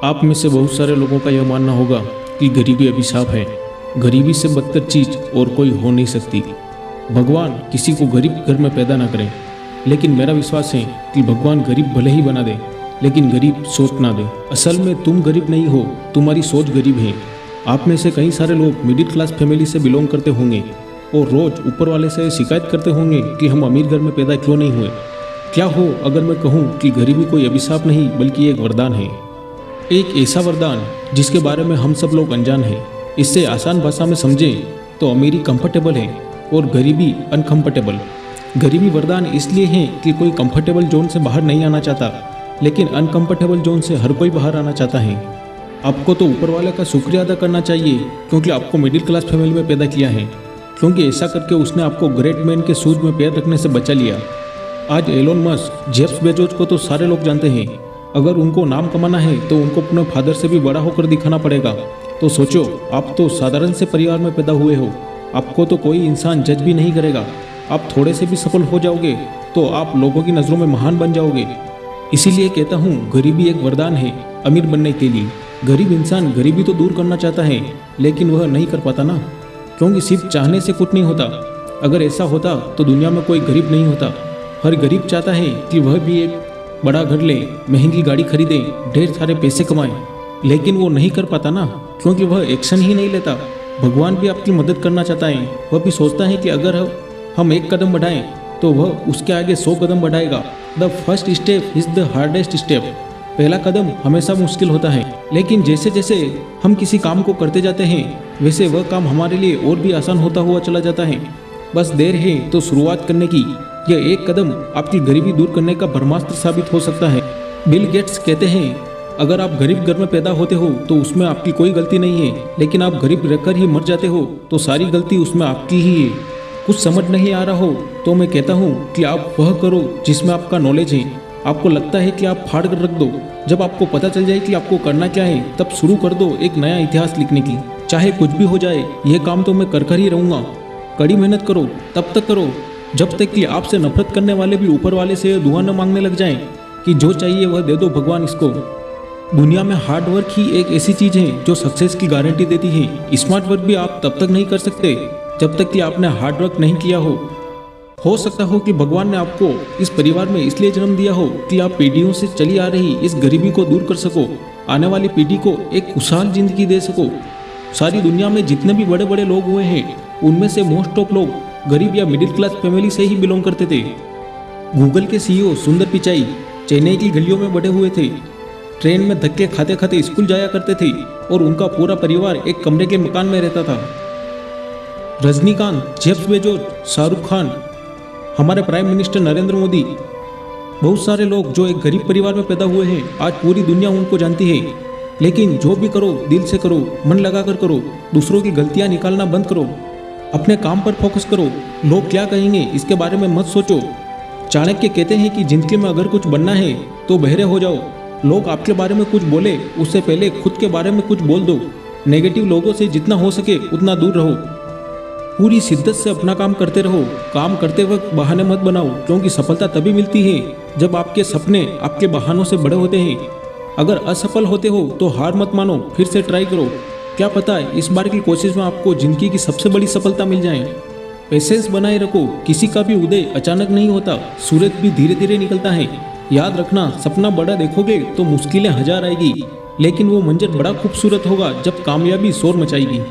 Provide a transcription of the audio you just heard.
आप में से बहुत सारे लोगों का यह मानना होगा कि गरीबी अभिशाप है। गरीबी से बदतर चीज और कोई हो नहीं सकती। भगवान किसी को गरीब घर में पैदा ना करें, लेकिन मेरा विश्वास है कि भगवान गरीब भले ही बना दे, लेकिन गरीब सोच ना दे। असल में तुम गरीब नहीं हो, तुम्हारी सोच गरीब है। आप में से कई सारे लोग मिडिल क्लास फैमिली से बिलोंग करते होंगे और रोज ऊपर वाले से शिकायत करते होंगे कि हम अमीर घर में पैदा क्यों नहीं हुए। क्या हो अगर मैं कहूँ कि गरीबी कोई अभिशाप नहीं बल्कि एक वरदान है। एक ऐसा वरदान जिसके बारे में हम सब लोग अनजान हैं। इससे आसान भाषा में समझें तो अमीरी कंफर्टेबल है और गरीबी अनकंफर्टेबल। गरीबी वरदान इसलिए है कि कोई कंफर्टेबल जोन से बाहर नहीं आना चाहता, लेकिन अनकंफर्टेबल जोन से हर कोई बाहर आना चाहता है। आपको तो ऊपर वाले का शुक्रिया अदा करना चाहिए क्योंकि आपको मिडिल क्लास फैमिली में पैदा किया है, क्योंकि ऐसा करके उसने आपको ग्रेट मैन के शूज में पैर रखने से बचा लिया। आज एलोन मस्क, जेफ बेजोस को तो सारे लोग जानते हैं। अगर उनको नाम कमाना है तो उनको अपने फादर से भी बड़ा होकर दिखाना पड़ेगा। तो सोचो, आप तो साधारण से परिवार में पैदा हुए हो, आपको तो कोई इंसान जज भी नहीं करेगा। आप थोड़े से भी सफल हो जाओगे तो आप लोगों की नज़रों में महान बन जाओगे। इसीलिए कहता हूँ गरीबी एक वरदान है अमीर बनने के लिए। गरीब इंसान गरीबी तो दूर करना चाहता है, लेकिन वह नहीं कर पाता ना, क्योंकि सिर्फ चाहने से कुछ नहीं होता। अगर ऐसा होता तो दुनिया में कोई गरीब नहीं होता। हर गरीब चाहता है कि वह भी एक बड़ा घर ले, महंगी गाड़ी खरीदे, ढेर सारे पैसे कमाए, लेकिन वो नहीं कर पाता ना, क्योंकि वह एक्शन ही नहीं लेता। भगवान भी आपकी मदद करना चाहता है। वह भी सोचता है कि अगर हम एक कदम बढ़ाएं तो वह उसके आगे 100 कदम बढ़ाएगा। The first step is the hardest step. पहला कदम हमेशा मुश्किल होता है, लेकिन जैसे जैसे हम किसी काम को करते जाते हैं वैसे वह काम हमारे लिए और भी आसान होता हुआ चला जाता है। बस देर है तो शुरुआत करने की। यह एक कदम आपकी गरीबी दूर करने का ब्रह्मास्त्र साबित हो सकता है। बिल गेट्स कहते हैं, अगर आप गरीब घर में पैदा होते हो तो उसमें आपकी कोई गलती नहीं है, लेकिन आप गरीब रहकर ही मर जाते हो तो सारी गलती उसमें आपकी ही है। कुछ समझ नहीं आ रहा हो तो मैं कहता हूँ कि आप वह करो जिसमें आपका नॉलेज है। आपको लगता है कि आप फाड़ कर रख दो। जब आपको पता चल जाए कि आपको करना क्या है, तब शुरू कर दो एक नया इतिहास लिखने की। चाहे कुछ भी हो जाए, यह काम तो मैं कर ही रहूँगा। कड़ी मेहनत करो, तब तक करो जब तक कि आपसे नफरत करने वाले भी ऊपर वाले से दुआ न मांगने लग जाएं कि जो चाहिए वह दे दो भगवान इसको। दुनिया में हार्ड वर्क ही एक ऐसी चीज है जो सक्सेस की गारंटी देती है। स्मार्ट वर्क भी आप तब तक नहीं कर सकते जब तक कि आपने हार्ड वर्क नहीं किया हो सकता हो कि भगवान ने आपको इस परिवार में इसलिए जन्म दिया हो कि आप पीढ़ियों से चली आ रही इस गरीबी को दूर कर सको, आने वाली पीढ़ी को एक खुशहाल जिंदगी दे सको। सारी दुनिया में जितने भी बड़े बड़े लोग हुए हैं उनमें से मोस्ट ऑफ लोग गरीब या मिडिल क्लास फैमिली से ही बिलोंग करते थे। गूगल के सीईओ सुंदर पिचाई चेन्नई की गलियों में बड़े हुए थे। ट्रेन में धक्के खाते खाते स्कूल जाया करते थे और उनका पूरा परिवार एक कमरे के मकान में रहता था। रजनीकांत, जेफ बेजोस, शाहरुख खान, हमारे प्राइम मिनिस्टर नरेंद्र मोदी, बहुत सारे लोग जो एक गरीब परिवार में पैदा हुए हैं, आज पूरी दुनिया उनको जानती है। लेकिन जो भी करो दिल से करो, मन लगाकर करो, दूसरों की गलतियां निकालना बंद करो, अपने काम पर फोकस करो। लोग क्या कहेंगे इसके बारे में मत सोचो। चाणक्य कहते हैं कि जिंदगी में अगर कुछ बनना है तो बहरे हो जाओ। लोग आपके बारे में कुछ बोले उससे पहले खुद के बारे में कुछ बोल दो। नेगेटिव लोगों से जितना हो सके उतना दूर रहो। पूरी शिद्दत से अपना काम करते रहो। काम करते वक्त बहाने मत बनाओ, क्योंकि सफलता तभी मिलती है जब आपके सपने आपके बहानों से बड़े होते हैं। अगर असफल होते हो तो हार मत मानो, फिर से ट्राई करो। क्या पता है इस बार की कोशिश में आपको जिंदगी की सबसे बड़ी सफलता मिल जाए। पेशेंस बनाए रखो। किसी का भी उदय अचानक नहीं होता, सूरज भी धीरे धीरे निकलता है। याद रखना, सपना बड़ा देखोगे तो मुश्किलें हजार आएगी, लेकिन वो मंजर बड़ा खूबसूरत होगा जब कामयाबी शोर मचाएगी।